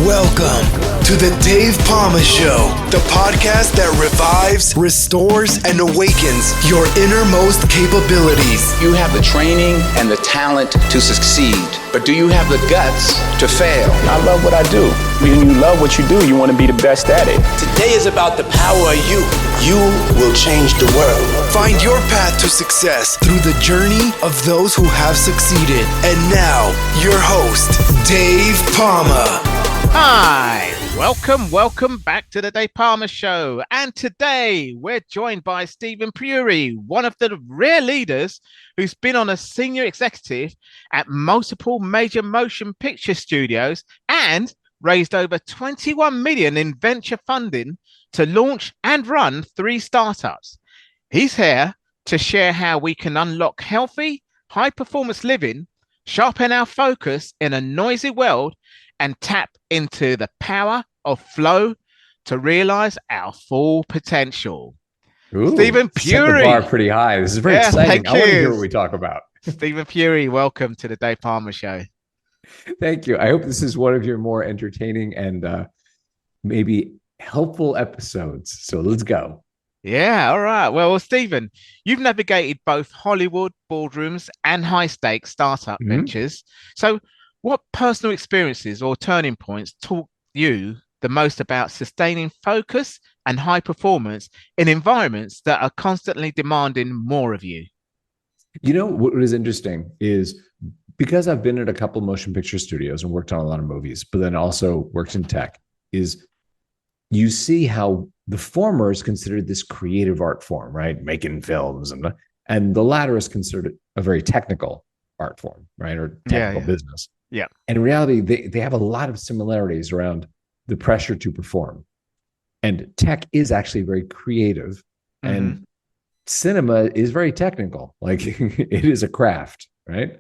Welcome to the Dave Pamah Show, the podcast that revives, restores, and awakens your innermost capabilities. You have the training and the talent to succeed, but do you have the guts to fail? I love what I do. When you love what you do, you want to be the best at it. Today is about the power of you. You will change the world. Find your path to success through the journey of those who have succeeded. And now, your host, Dave Pamah. Hi, welcome back to the Dave Pamah Show. And today we're joined by Steven Puri, one of the rare leaders who's been on a senior executive at multiple major motion picture studios and raised over 21 million in venture funding to launch and run 3 startups. He's here to share how we can unlock healthy, high-performance living, sharpen our focus in a noisy world, and tap into the power of flow to realize our full potential. Ooh, Steven Puri. Set the bar pretty high. This is very exciting. I want to hear what we talk about. Steven Puri, welcome to the Dave Pamah Show. Thank you. I hope this is one of your more entertaining and maybe helpful episodes. So let's go. Yeah, all right. Well, Steven, you've navigated both Hollywood boardrooms and high-stakes startup ventures. So what personal experiences or turning points taught you the most about sustaining focus and high performance in environments that are constantly demanding more of you? You know, what is interesting is because I've been at a couple motion picture studios and worked on a lot of movies, but then also worked in tech, is you see how the former is considered this creative art form, right? Making films, and the latter is considered a very technical art form, right? Or technical business. Yeah. And in reality, they have a lot of similarities around the pressure to perform. And tech is actually very creative, and cinema is very technical. Like it is a craft, right?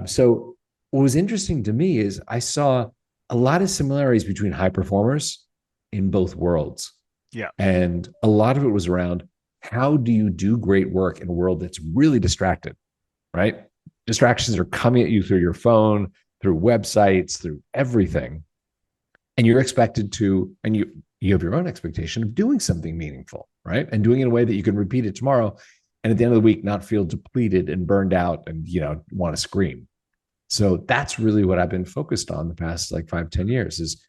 So what was interesting to me is I saw a lot of similarities between high performers in both worlds. Yeah. And a lot of it was around how do you do great work in a world that's really distracted, right? Distractions are coming at you through your phone, through websites, through everything. And you're expected to, and you have your own expectation of doing something meaningful, right? And doing it in a way that you can repeat it tomorrow. And at the end of the week, not feel depleted and burned out and, want to scream. So that's really what I've been focused on the past 5-10 years is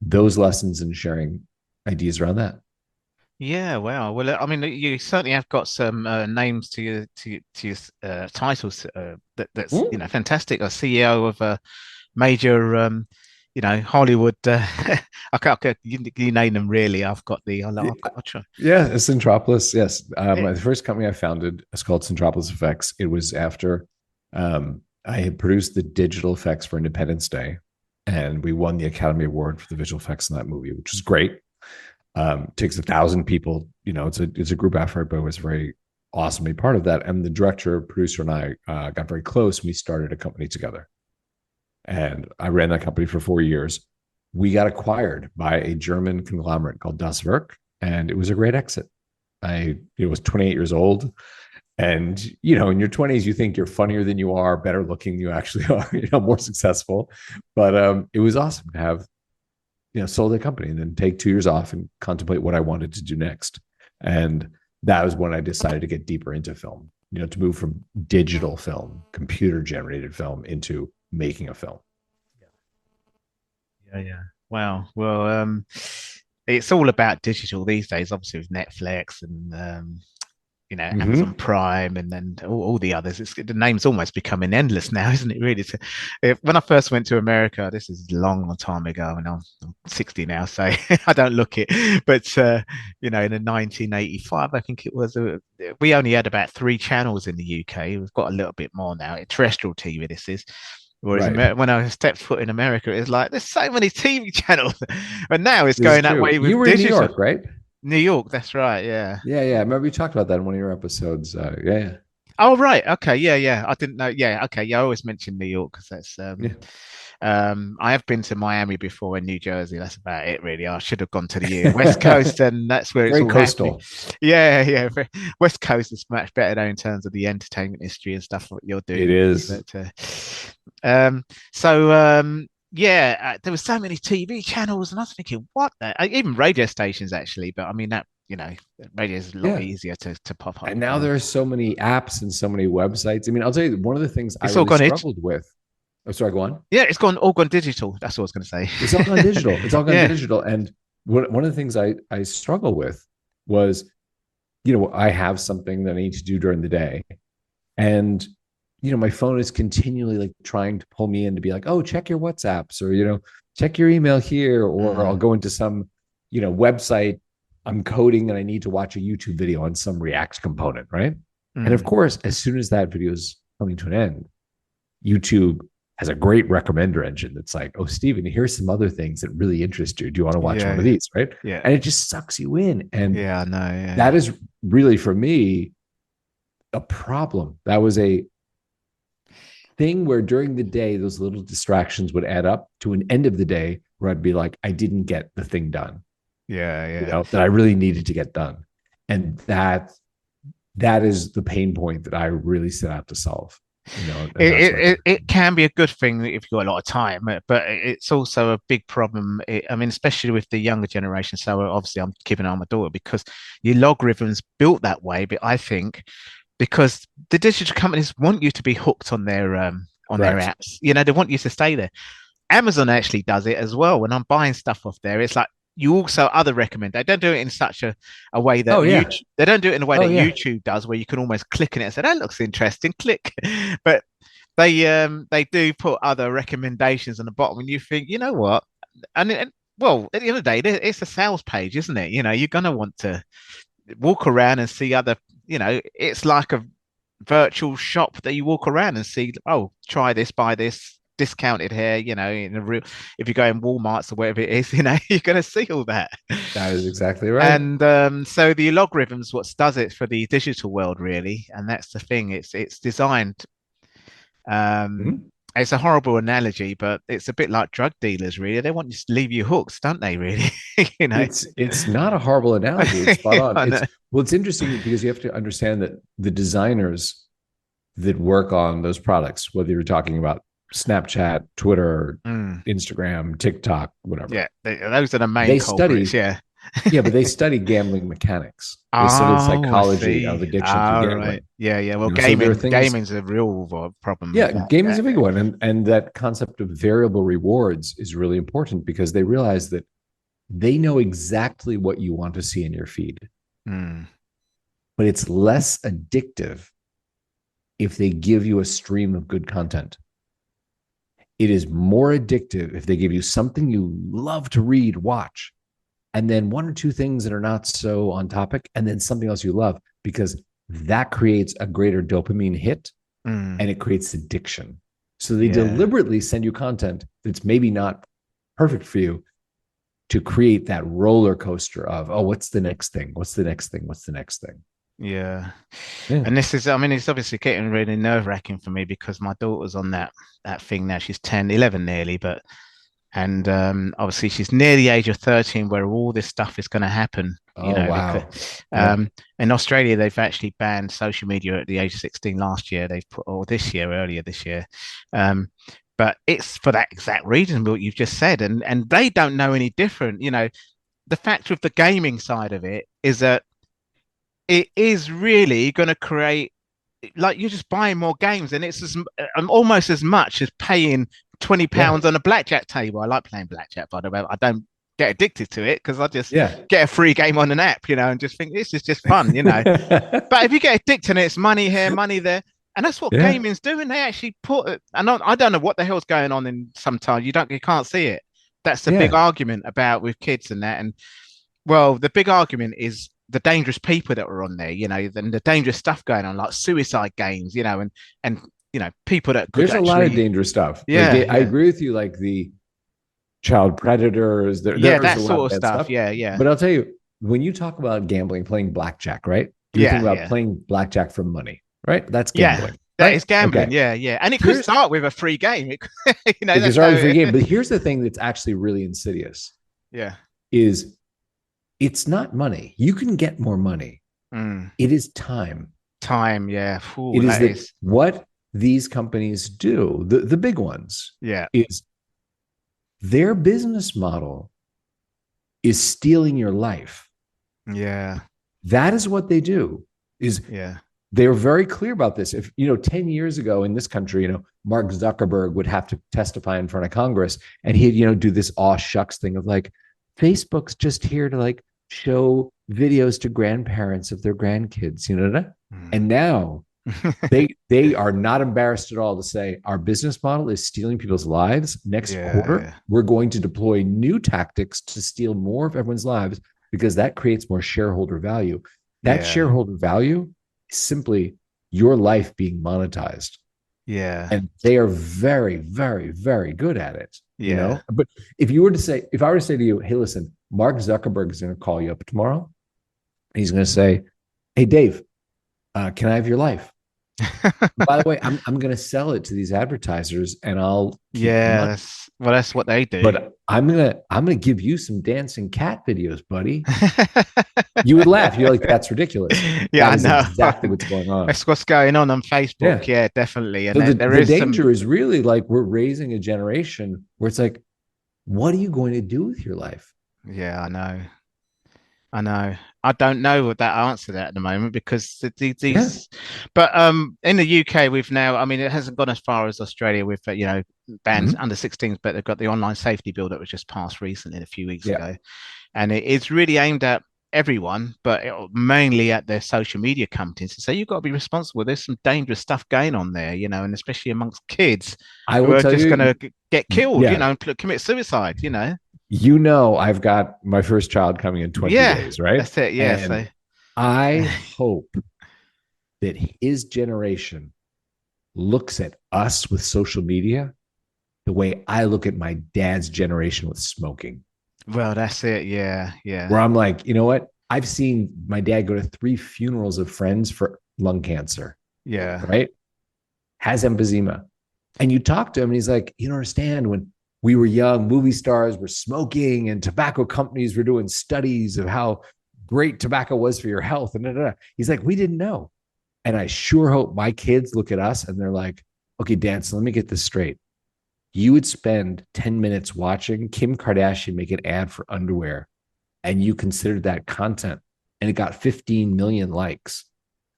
those lessons and sharing ideas around that. Yeah, wow. Well, I mean, you certainly have got some names to your titles that's fantastic. A CEO of a major, Hollywood. You name them really. I've got the. I'll try. Yeah, Centropolis. Yes, the first company I founded is called Centropolis Effects. It was after I had produced the digital effects for Independence Day, and we won the Academy Award for the visual effects in that movie, which was great. Takes 1,000 people, it's a group effort, but it was very awesome to be part of that. And the director, producer, and I got very close, and we started a company together. And I ran that company for 4 years. We got acquired by a German conglomerate called Das Werk, and it was a great exit. I was 28 years old, and in your 20s, you think you're funnier than you are, better looking than you actually are, more successful. But it was awesome to have sold the company and then take 2 years off and contemplate what I wanted to do next. And that was when I decided to get deeper into film, to move from digital film, computer generated film into making a film. Yeah. Wow. Well, it's all about digital these days, obviously with Netflix and, Amazon Prime and then all the others. The name's almost becoming endless now, isn't it, really? When I first went to America, this is a long time ago, and I'm 60 now, so I don't look it. But, in 1985, I think it was, we only had about 3 channels in the UK. We've got a little bit more now. Terrestrial TV, this is. Whereas when I stepped foot in America, it was like, there's so many TV channels. And now it's going that way with you were digital. In New York, right? New York, that's right. Yeah. Yeah. I remember you talked about that in one of your episodes. Yeah. Oh, right. Okay. Yeah. I didn't know. Yeah. Okay. Yeah. I always mention New York because that's, I have been to Miami before and New Jersey. That's about it, really. I should have gone to the West Coast, and that's where it's very all coastal. Happening. Yeah. West Coast is much better though in terms of the entertainment history and stuff what you're doing. It is. But, there were so many TV channels, and I was thinking, what? Even radio stations, actually. But I mean, that radio is a lot Yeah. easier to pop up. And now there are so many apps and so many websites. I mean, I'll tell you, one of the things I It's all really gone struggled with. Oh, sorry, go on. Yeah, it's all gone digital. That's what I was going to say. It's all gone digital. It's all gone Yeah. digital. And one of the things I struggle with was, I have something that I need to do during the day. And, my phone is continually like trying to pull me in to be like, oh, check your WhatsApps, or, check your email here, or I'll go into some, website I'm coding and I need to watch a YouTube video on some React component, right? And of course, as soon as that video is coming to an end, YouTube has a great recommender engine that's like, oh, Steven, here's some other things that really interest you. Do you want to watch one of these, right? Yeah. And it just sucks you in. And I know. Yeah. that is really, for me, a problem. That was a thing where during the day, those little distractions would add up to an end of the day where I'd be like, I didn't get the thing done. Yeah. That I really needed to get done. And that is the pain point that I really set out to solve. It can be a good thing if you've got a lot of time, but it's also a big problem. I mean, especially with the younger generation. So obviously I'm keeping an eye on my daughter because your logarithm's built that way. But I think because the digital companies want you to be hooked on their apps, they want you to stay there. Amazon actually does it as well. When I'm buying stuff off there, it's like you also recommend. They don't do it in such a way that YouTube, they don't do it in a way that YouTube does, where you can almost click on it and say that looks interesting, click. But they do put other recommendations on the bottom, and you think, you know what? And well, at the end of the day, it's a sales page, isn't it? You're gonna want to walk around and see other. It's like a virtual shop that you walk around and see. Oh, try this, buy this. Discounted here, if you go in Walmart's or whatever it is, you're going to see all that. That is exactly right. And so the logarithms, what does it for the digital world, really, and that's the thing. It's designed. It's a horrible analogy, but it's a bit like drug dealers, really. They want to leave you hooked, don't they? Really, It's not a horrible analogy. It's spot on. It's interesting because you have to understand that the designers that work on those products, whether you're talking about Snapchat, Twitter, Instagram, TikTok, whatever. Yeah, those are the main culprits. But they study gambling mechanics. They study psychology of addiction to gambling. Right. Yeah. Well, gaming's a real problem. Yeah, gaming's a big one. And that concept of variable rewards is really important because they realize that they know exactly what you want to see in your feed. But it's less addictive if they give you a stream of good content. It is more addictive if they give you something you love to read, watch, and then one or two things that are not so on topic, and then something else you love, because that creates a greater dopamine hit and it creates addiction. So they deliberately send you content that's maybe not perfect for you to create that roller coaster of, oh, what's the next thing? What's the next thing? What's the next thing? Yeah. And this is, it's obviously getting really nerve-wracking for me because my daughter's on that thing now. She's 10, 11 nearly, and obviously she's near the age of 13 where all this stuff is going to happen. Wow. Because, in Australia, they've actually banned social media at the age of 16 last year. Earlier this year. But it's for that exact reason what you've just said. And they don't know any different. The fact with the gaming side of it is that it is really going to create, like, you're just buying more games, and it's almost as much as paying £20 on a blackjack table. I like playing blackjack, by the way. I don't get addicted to it because I just get a free game on an app, and just think this is just fun, But if you get addicted, it's money here, money there, and that's what gaming's doing. They actually put it, and I don't know what the hell's going on. In sometimes you can't see it. That's the big argument about with kids and that. And well, the big argument is the dangerous people that were on there, and the dangerous stuff going on, like suicide games, and people that could there's a lot of dangerous stuff. I agree with you, like the child predators, that sort of stuff. Yeah. But I'll tell you, when you talk about gambling, playing blackjack, right? You think about playing blackjack for money, right? That's gambling. That is gambling. Okay. Yeah. And it could start with a free game. It could start with a free game. But here's the thing that's actually really insidious. Yeah. Is it's not money. You can get more money. It is time. Time, yeah. Ooh, it is what these companies do. The big ones. Yeah. Is Their business model is stealing your life. Yeah. That is what they do. They're very clear about this. If 10 years ago in this country, Mark Zuckerberg would have to testify in front of Congress, and he'd do this aw shucks thing of like, Facebook's just here to like show videos to grandparents of their grandkids, and now they are not embarrassed at all to say our business model is stealing people's lives. Next quarter, we're going to deploy new tactics to steal more of everyone's lives because that creates more shareholder value. That shareholder value is simply your life being monetized. Yeah. And they are very, very, very good at it. But if I were to say to you, hey, listen, Mark Zuckerberg is going to call you up tomorrow. He's going to say, hey, Dave, can I have your life? By the way, I'm going to sell it to these advertisers, and I'll that's what they do. But I'm gonna give you some dancing cat videos, buddy. You would laugh. You're like, that's ridiculous. Yeah, that is I know exactly what's going on. That's what's going on Facebook. Yeah, definitely. And so the danger is really like we're raising a generation where it's like, what are you going to do with your life? Yeah, I know. I don't know that answer that at the moment because these. But in the UK, we've now. I mean, it hasn't gone as far as Australia with bans under 16s, but they've got the online safety bill that was just passed recently a few weeks ago, and it is really aimed at everyone, but mainly at their social media companies. So you've got to be responsible. There's some dangerous stuff going on there, and especially amongst kids who are just going to get killed, and commit suicide, I've got my first child coming in 20 days, right? That's it. Yeah. So I hope that his generation looks at us with social media the way I look at my dad's generation with smoking. Well, that's it. Yeah. Where I'm like, you know what? I've seen my dad go to 3 funerals of friends for lung cancer. Yeah. Right? Has emphysema. And you talk to him and he's like, you don't understand, when we were young, movie stars were smoking and tobacco companies were doing studies of how great tobacco was for your health. And he's like, we didn't know. And I sure hope my kids look at us and they're like, okay, Dad, so let me get this straight. You would spend 10 minutes watching Kim Kardashian make an ad for underwear, and you considered that content, and it got 15 million likes.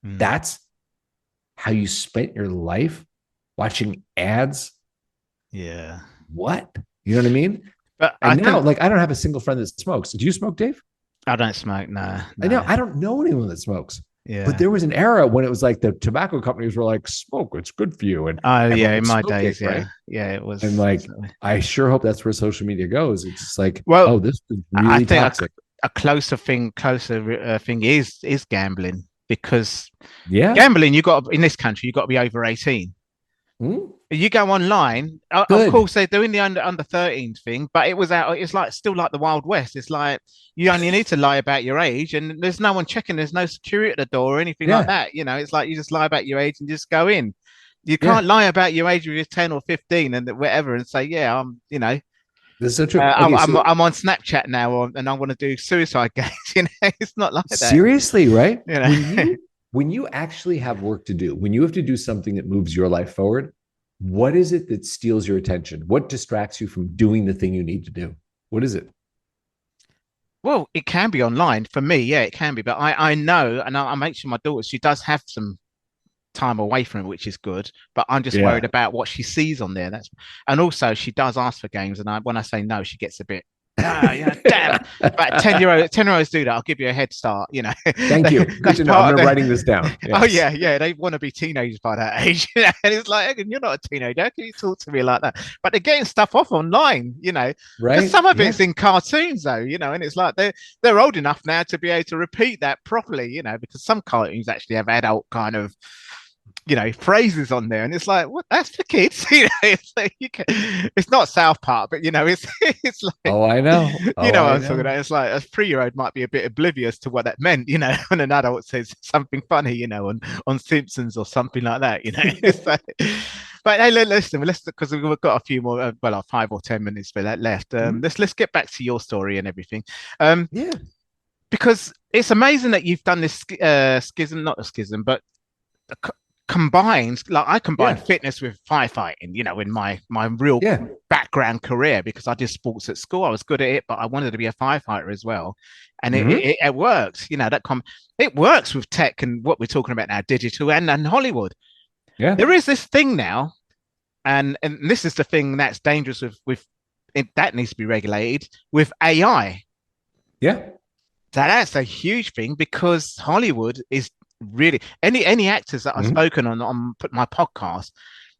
That's how you spent your life watching ads? Yeah. What? You know what I mean? But I don't have a single friend that smokes. Do you smoke, Dave? I don't smoke. No. I know. I don't know anyone that smokes. Yeah. But there was an era when it was like the tobacco companies were like, smoke, it's good for you. And in my days, right? Yeah, it was. And like, I sure hope that's where social media goes. It's just like, this is really toxic. A closer thing is gambling, because gambling, in this country, you got to be over 18. You go online, of course they're doing the under 13s thing, but it's like still like the Wild West. It's like you only need to lie about your age, and there's no one checking. There's no security at the door or anything like that. It's like you just lie about your age and just go in. You can't lie about your age if you're 10 or 15 and whatever and say, this is so true. I'm on Snapchat now, and I want to do suicide games. It's not like that. Seriously, right? When you actually have work to do, when you have to do something that moves your life forward, what is it that steals your attention? What distracts you from doing the thing you need to do? What is it? Well, it can be online for me. Yeah, it can be. But I know, and I make sure my daughter, she does have some time away from it, which is good. But I'm just worried about what she sees on there. And also she does ask for games, and when I say no, she gets a bit. Damn. But 10-year-olds do that. I'll give you a head start. Thank you. Good to know. I'm writing this down. Yes. Oh yeah. They want to be teenagers by that age, and it's like, you're not a teenager. How can you talk to me like that? But they're getting stuff off online, right? Some of it's in cartoons, though, and it's like they're old enough now to be able to repeat that properly, because some cartoons actually have adult kind of phrases on there, and it's like, what? That's for kids. It's like it's not South Park, but it's like, I know. What I'm talking about. It's like a 3-year-old might be a bit oblivious to what that meant, when an adult says something funny, on Simpsons or something like that, It's like, but hey, listen, because we've got a few more, 5 or 10 minutes for that left. Let's get back to your story and everything. Because it's amazing that you've done this schism, not a schism, but combines, like I combine Yeah. fitness with firefighting, in my real Yeah. background career, because I did sports at school. I was good at it, but I wanted to be a firefighter as well. And Mhm. it works, it works with tech and what we're talking about now, digital and Hollywood. Yeah. There is this thing now, and this is the thing that's dangerous with it, that needs to be regulated with AI. Yeah. That's a huge thing, because Hollywood is really any actors that I've Mhm. spoken on my podcast.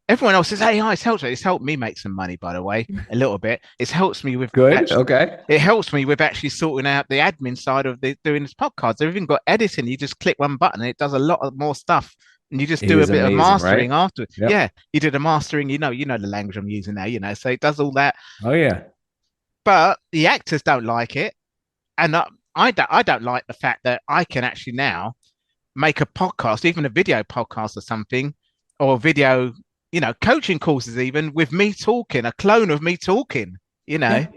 Everyone else says AI. It's helped. It's helped me make some money, by the way, a little bit. It's helps me with Good. Okay. it helps me with actually sorting out the admin side of doing this podcast. They've even got editing. You just click one button and it does a lot of more stuff. And you just It do a is bit of amazing, right? mastering after. Yep. Yeah, you did a mastering. The language I'm using now. So it does all that. Oh yeah. But the actors don't like it, and I don't like the fact that I can actually now make a podcast, even a video podcast or something, or video, coaching courses, even with me talking, a clone of me talking. Yeah.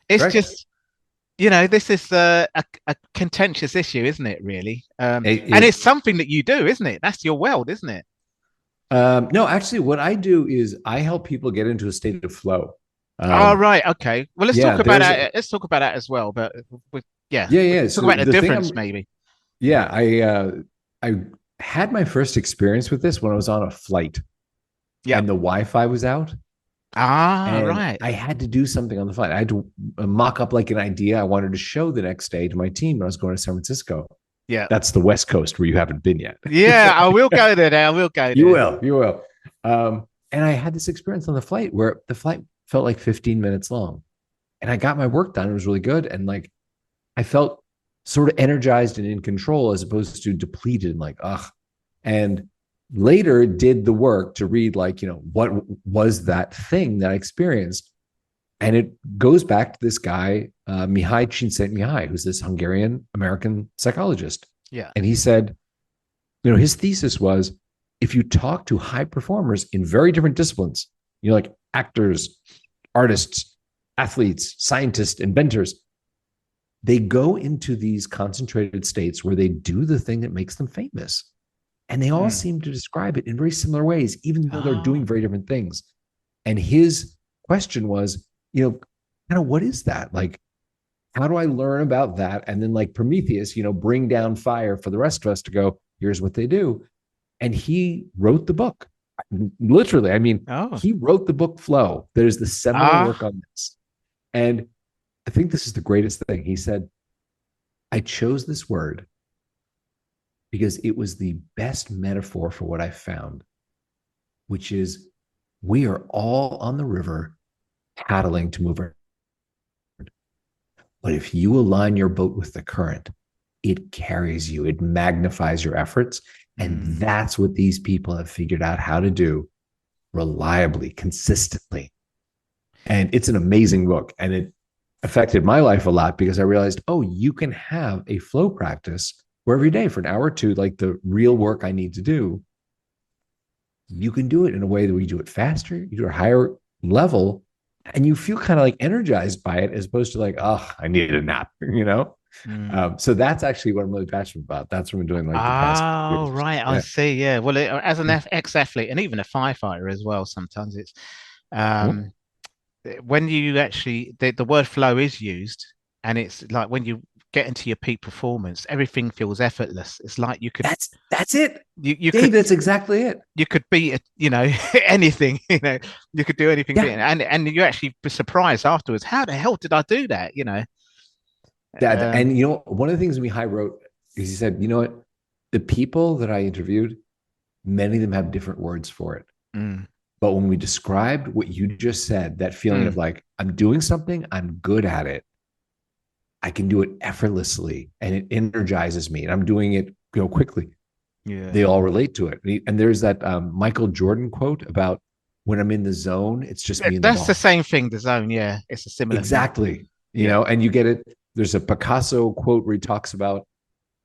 It's Right. just, this is a contentious issue, isn't it? Really, and It- it's something that you do, isn't it? That's your world, isn't it? no, actually, what I do is I help people get into a state of flow. Oh, right, okay. Well, let's yeah, talk about there's that. Let's talk about that as well. But yeah, yeah. talk So about the the thing difference, maybe. yeah, I had my first experience with this when I was on a flight. Yeah. And the Wi-Fi was out. Ah, And right. I had to do something on the flight. I had to mock up like an idea I wanted to show the next day to my team when I was going to San Francisco. Yeah. That's the West Coast where you haven't been yet. Yeah, I will go there now. I will go there. You will. And I had this experience on the flight where the flight felt like 15 minutes long. And I got my work done. It was really good. And like I felt sort of energized and in control as opposed to depleted and like, ugh. And later did the work to read like, what was that thing that I experienced? And it goes back to this guy, Mihai Csikszentmihalyi, who's this Hungarian American psychologist. Yeah. And he said, his thesis was, if you talk to high performers in very different disciplines, like actors, artists, athletes, scientists, inventors, they go into these concentrated states where they do the thing that makes them famous. And they all seem to describe it in very similar ways, even though they're doing very different things. And his question was, kind of what is that? Like, how do I learn about that? And then like Prometheus, bring down fire for the rest of us to go, here's what they do. And he wrote the book. Literally, he wrote the book Flow. There's the seminal work on this. And I think this is the greatest thing. He said, I chose this word because it was the best metaphor for what I found, which is we are all on the river paddling to move our. But if you align your boat with the current, it carries you, it magnifies your efforts. And that's what these people have figured out how to do reliably, consistently. And it's an amazing book. And it affected my life a lot because I realized, you can have a flow practice where every day for an hour or two, like the real work I need to do, you can do it in a way that we do it faster, you do it at a higher level, and you feel kind of like energized by it as opposed to like, I need a nap, So that's actually what I'm really passionate about. That's what I'm doing like the past. Oh, right. Yeah. I see. Yeah. Well, as an ex-athlete and even a firefighter as well, sometimes it's when you actually, the word flow is used, and it's like when you get into your peak performance, everything feels effortless. It's like you could. That's it. You Dave, could. That's exactly it. You could beat anything. You could do anything. Yeah. And you actually be surprised afterwards. How the hell did I do that? And one of the things Mihai wrote is he said, what? The people that I interviewed, many of them have different words for it. But when we described what you just said, that feeling of like, I'm doing something, I'm good at it, I can do it effortlessly, and it energizes me, and I'm doing it quickly. Yeah, they all relate to it. And there's that Michael Jordan quote about when I'm in the zone, it's just me. That's the same thing. The zone, yeah, it's a similar. Exactly. And you get it. There's a Picasso quote where he talks about,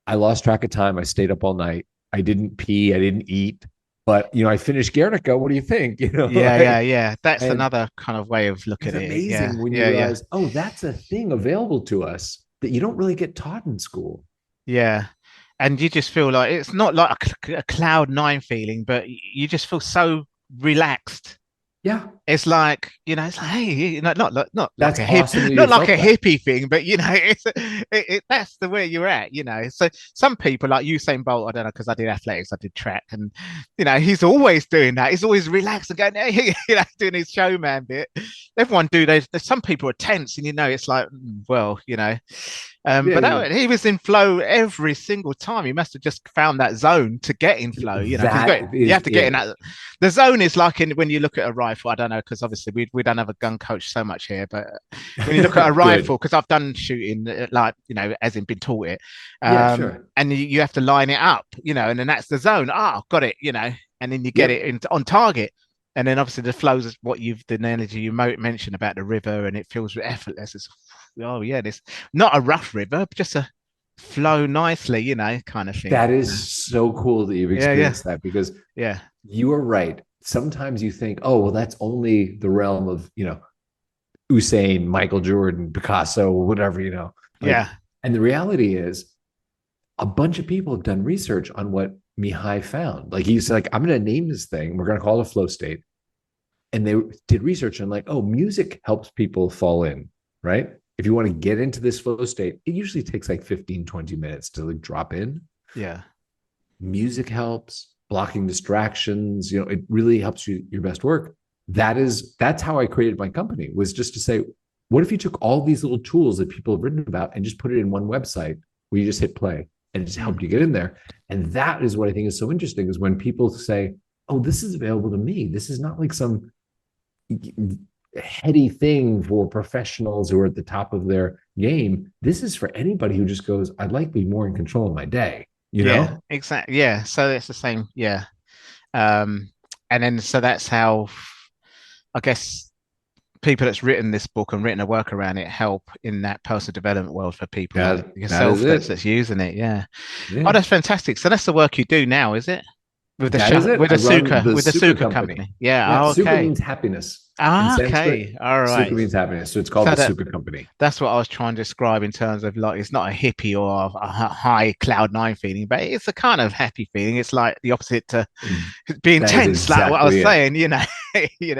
I lost track of time. I stayed up all night. I didn't pee. I didn't eat. But, I finished Guernica. What do you think? Yeah. That's another kind of way of looking at it. It's amazing when you realize, that's a thing available to us that you don't really get taught in school. Yeah. and you just feel like it's not like a cloud nine feeling, but you just feel so relaxed. Yeah. It's like, it's like, hey, not That's like a awesome not like a hippie thing, but that's the way you're at, So some people like Usain Bolt, I don't know, because I did athletics, I did track, and he's always doing that. He's always relaxed and going, hey, doing his showman bit. Everyone do those. Some people are tense, and it's like, well, but he was in flow every single time. He must have just found that zone to get in flow. You have to get in that. The zone is like when you look at a rifle. I don't know, because obviously we don't have a gun coach so much here, but when you look at a rifle, because I've done shooting, as in been taught it, sure. And you have to line it up, and then that's the zone. Got it, and then you get it on target. And then obviously the flows is the energy you mentioned about the river, and it feels effortless. It's, this not a rough river, but just a flow nicely, kind of thing. That is so cool that you've experienced that, because you are right. Sometimes you think, oh, well, that's only the realm of, Usain, Michael Jordan, Picasso, whatever, And the reality is a bunch of people have done research on what Mihai found. Like he said, I'm going to name this thing. We're going to call it a flow state. And they did research on music helps people fall in, right? If you want to get into this flow state, it usually takes 15, 20 minutes to drop in. Yeah. Music helps, blocking distractions, it really helps your best work. That's how I created my company, was just to say, what if you took all these little tools that people have written about and just put it in one website where you just hit play and it just helped you get in there? And that is what I think is so interesting, is when people say, oh, this is available to me. This is not like some heady thing for professionals who are at the top of their game. This is for anybody who just goes, I'd like to be more in control of my day. You know? Exactly. Yeah. So it's the same. Yeah. And then, so that's how, I guess, people that's written this book and written a work around it help in that personal development world for people like yourself that's using it. Yeah. Oh, that's fantastic. So that's the work you do now, is it? With the Suka company. Yeah. Okay. Suka means happiness. Okay. All right. Suka means happiness. So it's called the Suka company. That's what I was trying to describe in terms of it's not a hippie or a high cloud nine feeling, but it's a kind of happy feeling. It's like the opposite to being tense, exactly like what I was saying,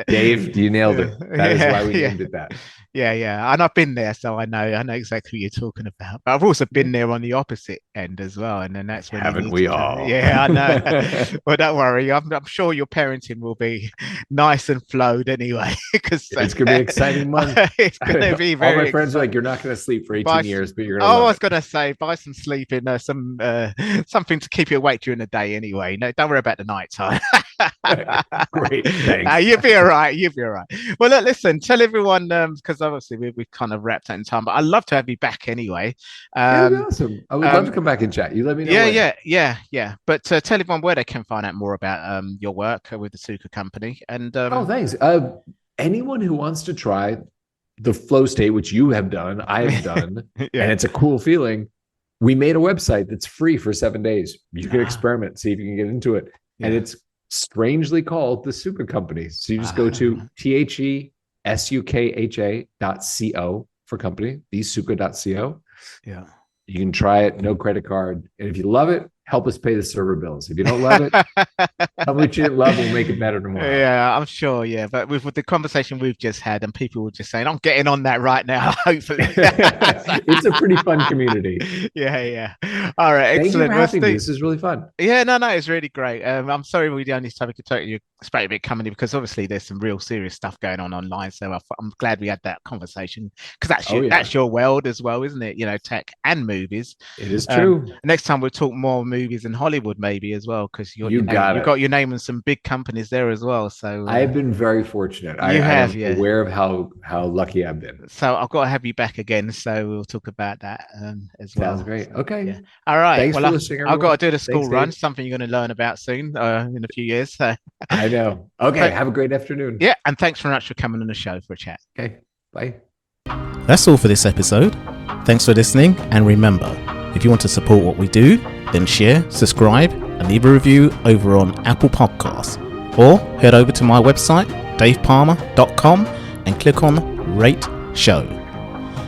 Dave, you nailed it. That is why we named it that. Yeah. And I've been there, so I know exactly what you're talking about. But I've also been there on the opposite end as well. And then that's when haven't we all? Yeah, I know. Well, don't worry. I'm sure your parenting will be nice and flowed anyway. Because it's gonna be an exciting month. It's gonna be very. All my friends are like, "You're not gonna sleep for 18 years, but you're gonna." I was gonna say, buy some sleep in something to keep you awake during the day. Anyway, no, don't worry about the night time. Great, thanks. You'll be all right. Well, look, listen, tell everyone, because obviously we've kind of wrapped out in time, but I'd love to have you back anyway. Awesome. I would love to come back and chat. You let me know. Yeah. But tell everyone where they can find out more about your work with the Suka company. And thanks. Anyone who wants to try the flow state, which you have done, I have done, and it's a cool feeling. We made a website that's free for 7 days. You can experiment, see if you can get into it. And it's strangely called the Suka company. So you just go to thesukha.co for company, thesuka.co. Yeah. You can try it, no credit card. And if you love it, help us pay the server bills. If you don't love it, how much you didn't love, we'll make it better tomorrow. Yeah, I'm sure. Yeah, but with the conversation we've just had, and people were just saying, "I'm getting on that right now." Hopefully, it's a pretty fun community. Yeah. All right, excellent. Thank you for having me. This is really fun. Yeah, no, it's really great. I'm sorry we only have to talk to you about a bit coming, because obviously there's some real serious stuff going on online. So I'm glad we had that conversation, because that's your world as well, isn't it? Tech and movies. It is true. Next time we'll talk more movies in Hollywood, maybe as well, because you've got your name in some big companies there as well. So I have been very fortunate. I'm aware of how lucky I've been. So I've got to have you back again. So we'll talk about that as well. Sounds great. Okay. Yeah. All right. Thanks for listening, everyone. I've got to do the school run. Something you're going to learn about soon in a few years. So I know. Okay. Have a great afternoon. Yeah. And thanks very much for coming on the show for a chat. Okay. Bye. That's all for this episode. Thanks for listening. And remember, if you want to support what we do, then share, subscribe, and leave a review over on Apple Podcasts. Or head over to my website, davepalmer.com, and click on Rate Show.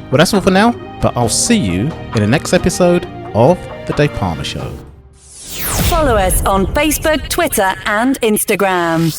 Well, that's all for now, but I'll see you in the next episode of the The Dave Pamah Show. Follow us on Facebook, Twitter, and Instagram.